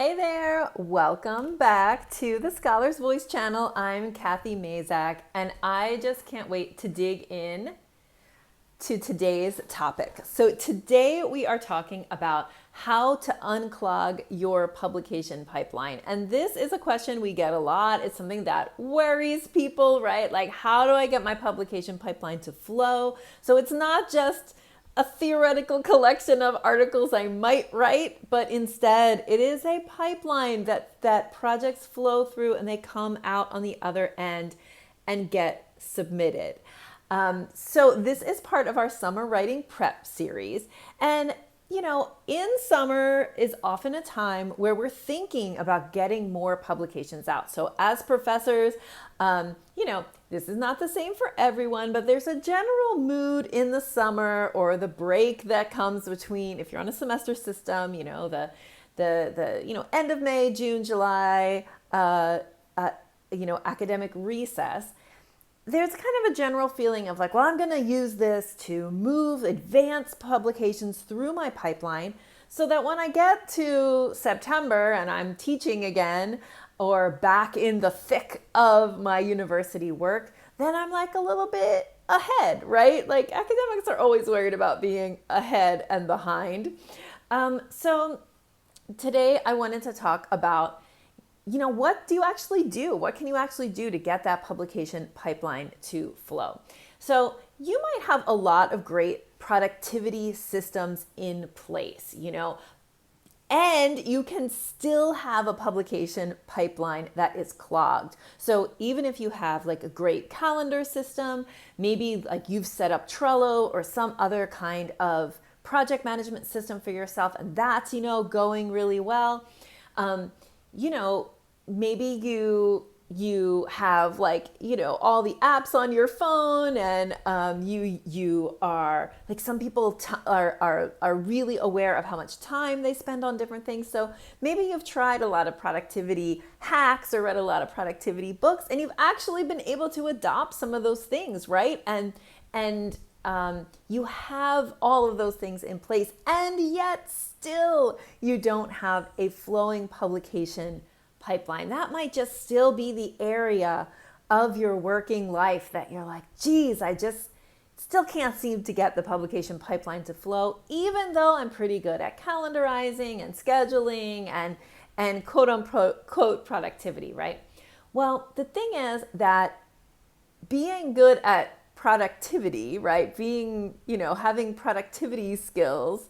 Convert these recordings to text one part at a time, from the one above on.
Hey there, welcome back to the Scholar's Voice channel. I'm Kathy Mazak, and I just can't wait to dig in to today's topic. So today we are talking about how to unclog your publication pipeline. And this is a question we get a lot. It's something that worries people, right? Like, how do I get my publication pipeline to flow? So it's not just a theoretical collection of articles I might write, but instead it is a pipeline that projects flow through and they come out on the other end and get submitted. So this is part of our summer writing prep series. And in summer is often a time where we're thinking about getting more publications out. So as professors, this is not the same for everyone, but there's a general mood in the summer or the break that comes between, if you're on a semester system, the end of May, June, July, academic recess. There's kind of a general feeling of like, well, I'm going to use this to move advanced publications through my pipeline so that when I get to September and I'm teaching again or back in the thick of my university work, then I'm like a little bit ahead, right? Like academics are always worried about being ahead and behind. So today I wanted to talk about what do you actually do? What can you actually do to get that publication pipeline to flow? So you might have a lot of great productivity systems in place, and you can still have a publication pipeline that is clogged. So even if you have like a great calendar system, maybe like you've set up Trello or some other kind of project management system for yourself, and that's, going really well. Maybe you have all the apps on your phone, and you are like, some people are really aware of how much time they spend on different things. So maybe you've tried a lot of productivity hacks or read a lot of productivity books, and you've actually been able to adopt some of those things, right? And you have all of those things in place, and yet still you don't have a flowing publication pipeline. That might just still be the area of your working life that you're like, geez, I just still can't seem to get the publication pipeline to flow, even though I'm pretty good at calendarizing and scheduling and quote unquote productivity, right? Well, the thing is that being good at productivity, right? Having productivity skills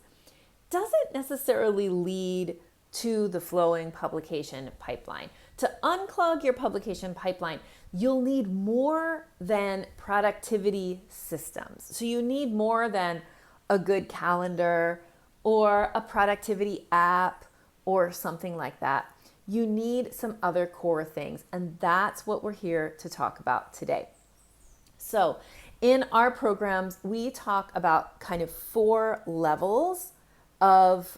doesn't necessarily lead to the flowing publication pipeline. To unclog your publication pipeline, you'll need more than productivity systems. So you need more than a good calendar or a productivity app or something like that. You need some other core things, and that's what we're here to talk about today. So in our programs, we talk about kind of 4 levels of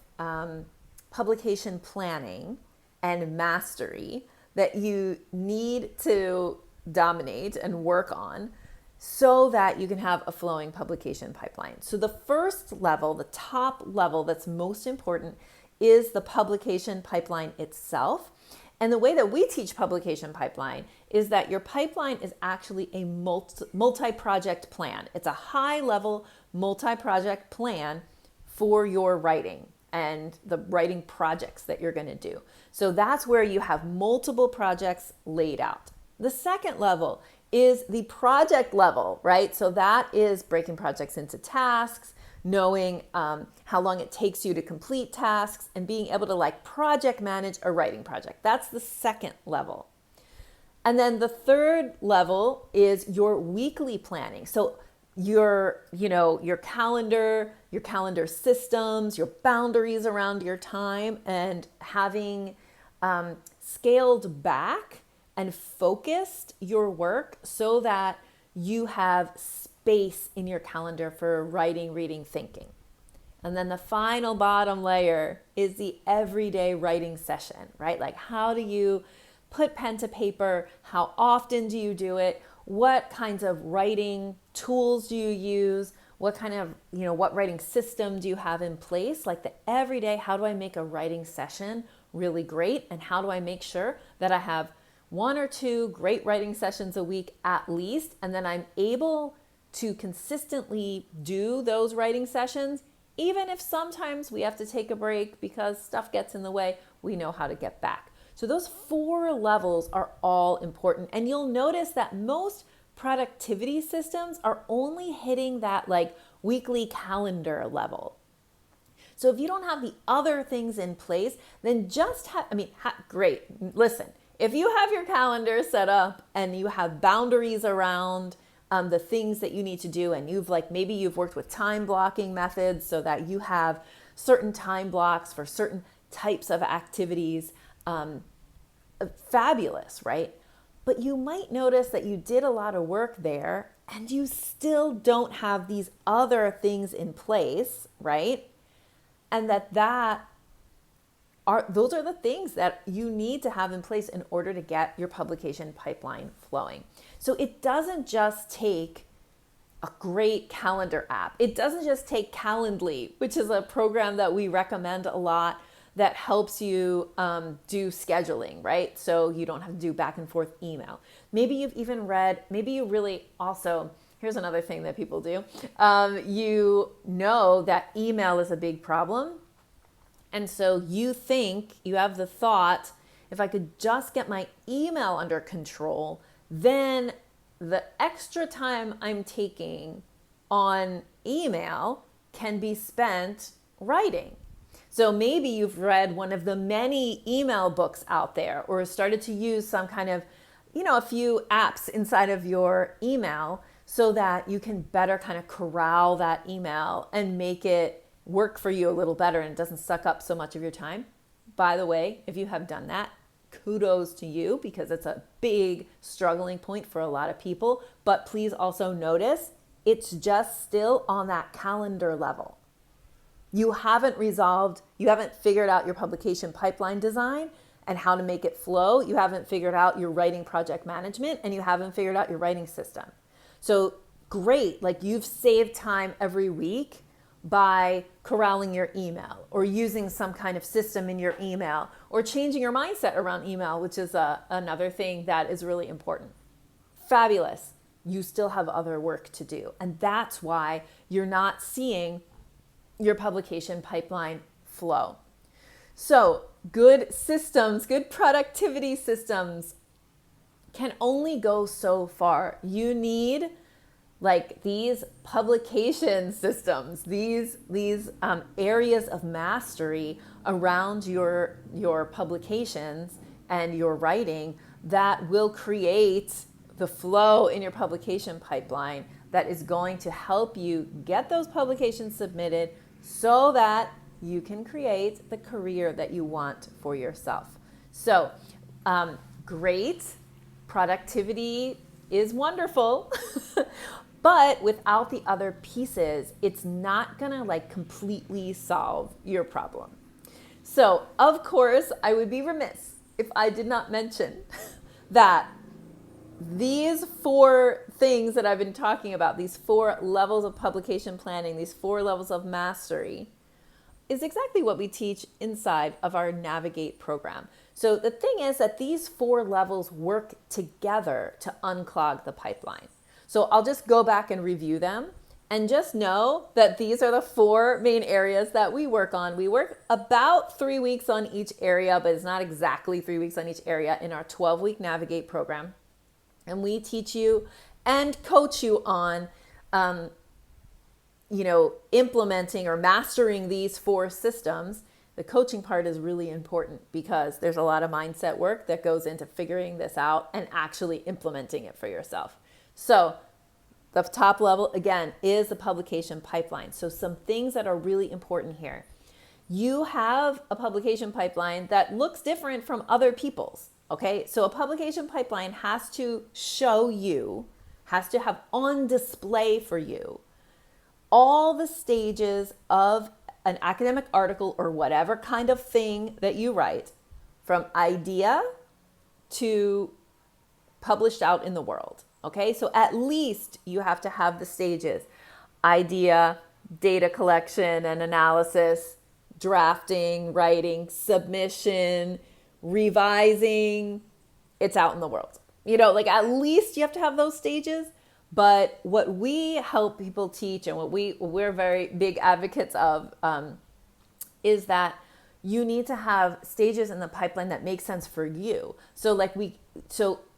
publication planning and mastery that you need to dominate and work on so that you can have a flowing publication pipeline. So the first level, the top level that's most important, is the publication pipeline itself. And the way that we teach publication pipeline is that your pipeline is actually a multi-project plan. It's a high-level multi-project plan for your writing and the writing projects that you're going to do. So that's where you have multiple projects laid out. The second level is the project level, right? So that is breaking projects into tasks, knowing how long it takes you to complete tasks, and being able to project manage a writing project. That's the second level. And then the third level is your weekly planning. So your calendar systems, your boundaries around your time, and having scaled back and focused your work so that you have space in your calendar for writing, reading, thinking. And then the final bottom layer is the everyday writing session, right? Like, how do you put pen to paper? How often do you do it? What kinds of writing tools do you use? what kind of, what writing system do you have in place? Like the everyday, how do I make a writing session really great? And how do I make sure that I have 1 or 2 great writing sessions a week at least, and then I'm able to consistently do those writing sessions, even if sometimes we have to take a break because stuff gets in the way, we know how to get back. So those 4 levels are all important. And you'll notice that most productivity systems are only hitting that like weekly calendar level. So if you don't have the other things in place, then just great. Listen, if you have your calendar set up and you have boundaries around the things that you need to do, and maybe you've worked with time blocking methods so that you have certain time blocks for certain types of activities, fabulous, right? But you might notice that you did a lot of work there and you still don't have these other things in place, right? And those are the things that you need to have in place in order to get your publication pipeline flowing. So it doesn't just take a great calendar app. It doesn't just take Calendly, which is a program that we recommend a lot that helps you do scheduling, right? So you don't have to do back and forth email. Maybe you've even read, here's another thing that people do. You know that email is a big problem. And so you have the thought, if I could just get my email under control, then the extra time I'm taking on email can be spent writing. So maybe you've read one of the many email books out there, or started to use some kind of, a few apps inside of your email so that you can better kind of corral that email and make it work for you a little better and it doesn't suck up so much of your time. By the way, if you have done that, kudos to you, because it's a big struggling point for a lot of people. But please also notice it's just still on that calendar level. You haven't figured out your publication pipeline design and how to make it flow. You haven't figured out your writing project management, and you haven't figured out your writing system. So great, like you've saved time every week by corralling your email or using some kind of system in your email or changing your mindset around email, which is another thing that is really important. Fabulous. You still have other work to do. And that's why you're not seeing your publication pipeline flow. So good systems, good productivity systems can only go so far. You need like these publication systems, these areas of mastery around your publications and your writing that will create the flow in your publication pipeline that is going to help you get those publications submitted so that you can create the career that you want for yourself. So great, productivity is wonderful, but without the other pieces, it's not gonna like completely solve your problem. So of course, I would be remiss if I did not mention that these 4 things that I've been talking about, these 4 levels of publication planning, these 4 levels of mastery, is exactly what we teach inside of our Navigate program. So the thing is that these 4 levels work together to unclog the pipeline. So I'll just go back and review them, and just know that these are the 4 main areas that we work on. We work about 3 weeks on each area, but it's not exactly 3 weeks on each area in our 12-week Navigate program. And we teach you and coach you on, implementing or mastering these 4 systems. The coaching part is really important because there's a lot of mindset work that goes into figuring this out and actually implementing it for yourself. So the top level, again, is the publication pipeline. So some things that are really important here. You have a publication pipeline that looks different from other people's. Okay, so a publication pipeline has to show you, has to have on display for you all the stages of an academic article or whatever kind of thing that you write, from idea to published out in the world. Okay, so at least you have to have the stages. idea, data collection and analysis, drafting, writing, submission, revising. It's out in the world. Like at least you have to have those stages. But what we help people teach and what we're very big advocates of is that you need to have stages in the pipeline that make sense for you. So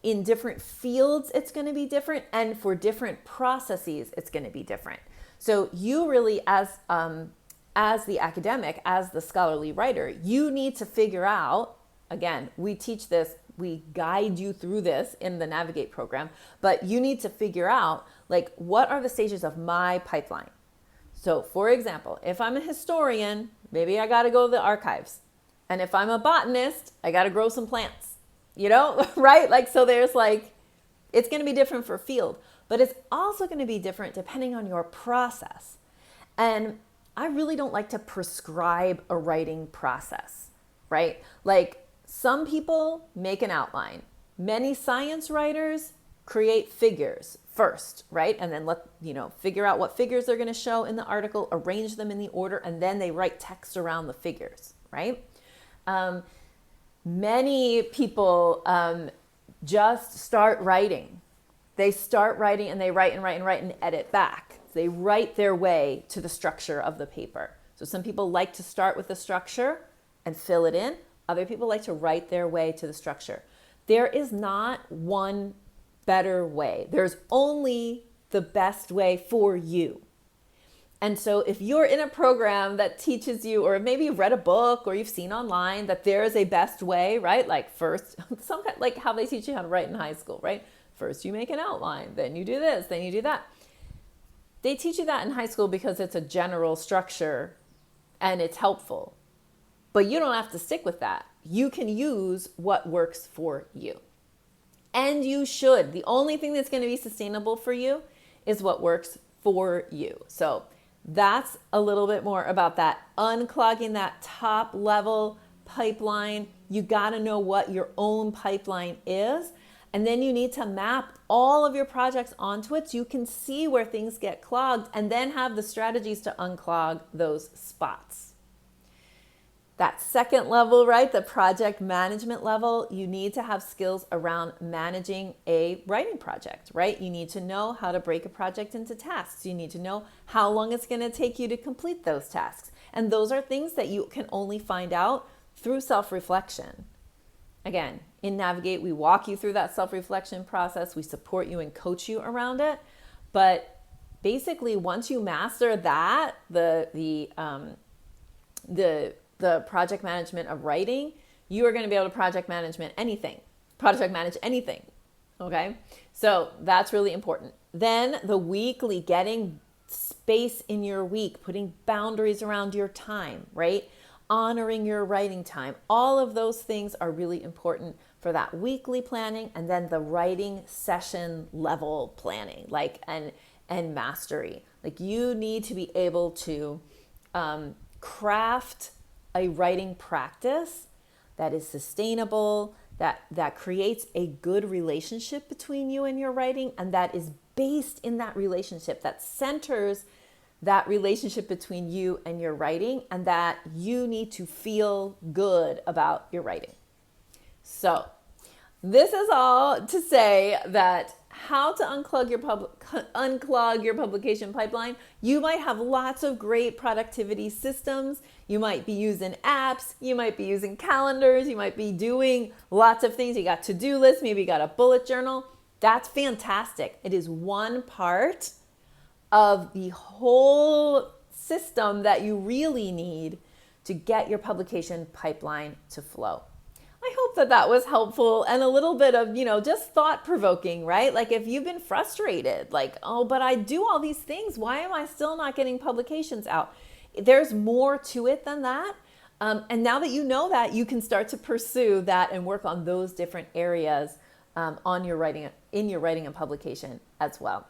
in different fields, it's going to be different. And for different processes, it's going to be different. So you really, as the academic, as the scholarly writer, you need to figure out, again, we teach this, we guide you through this in the Navigate program, but you need to figure out, like, what are the stages of my pipeline? So for example, if I'm a historian, maybe I got to go to the archives. And if I'm a botanist, I got to grow some plants, right? Like, so there's like, it's going to be different for field, but it's also going to be different depending on your process. And I really don't like to prescribe a writing process, right? Like, some people make an outline. Many science writers create figures first, right? And then figure out what figures they're going to show in the article, arrange them in the order, and then they write text around the figures, right? Many people just start writing. They start writing and they write and edit back. They write their way to the structure of the paper. So some people like to start with the structure and fill it in. Other people like to write their way to the structure. There is not one better way. There's only the best way for you. And so if you're in a program that teaches you, or maybe you've read a book or you've seen online that there is a best way, right? Like first, like how they teach you how to write in high school, right? First you make an outline, then you do this, then you do that. They teach you that in high school because it's a general structure and it's helpful. But you don't have to stick with that. You can use what works for you. And you should. The only thing that's going to be sustainable for you is what works for you. So that's a little bit more about that. Unclogging that top level pipeline. You got to know what your own pipeline is. And then you need to map all of your projects onto it so you can see where things get clogged and then have the strategies to unclog those spots. That second level, right, the project management level, you need to have skills around managing a writing project, right? You need to know how to break a project into tasks. You need to know how long it's going to take you to complete those tasks. And those are things that you can only find out through self-reflection. Again, in Navigate, we walk you through that self-reflection process. We support you and coach you around it. But basically, once you master that, the project management of writing, you are going to be able to project manage anything. Okay. So that's really important. Then the weekly, getting space in your week, putting boundaries around your time, right? Honoring your writing time. All of those things are really important for that weekly planning, and then the writing session level planning, and mastery. Like, you need to be able to craft a writing practice that is sustainable, that creates a good relationship between you and your writing, and that is based in that relationship, that centers that relationship between you and your writing, and that you need to feel good about your writing. So this is all to say that how to unclog your publication pipeline. You might have lots of great productivity systems. You might be using apps. You might be using calendars. You might be doing lots of things. You got to-do lists. Maybe you got a bullet journal. That's fantastic. It is one part of the whole system that you really need to get your publication pipeline to flow. I hope that was helpful and a little bit of, just thought-provoking, right? Like, if you've been frustrated, like, oh, but I do all these things, why am I still not getting publications out? There's more to it than that. And now that you know that, you can start to pursue that and work on those different areas in your writing and publication as well.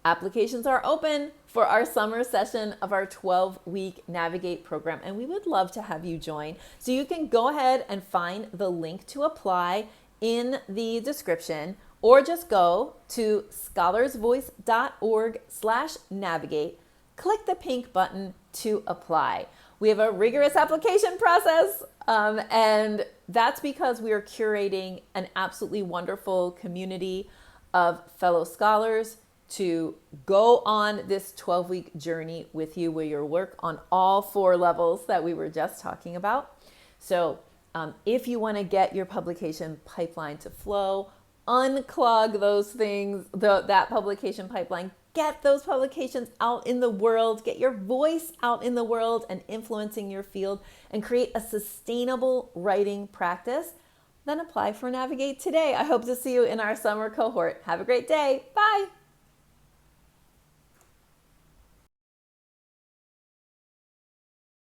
Applications are open for our summer session of our 12-week Navigate program, and we would love to have you join. So you can go ahead and find the link to apply in the description, or just go to scholarsvoice.org/navigate, click the pink button to apply. We have a rigorous application process, and that's because we are curating an absolutely wonderful community of fellow scholars to go on this 12-week journey with you, where you'll work on all 4 levels that we were just talking about. So if you want to get your publication pipeline to flow, unclog those things, that publication pipeline, get those publications out in the world, get your voice out in the world and influencing your field, and create a sustainable writing practice, then apply for Navigate today. I hope to see you in our summer cohort. Have a great day. Bye.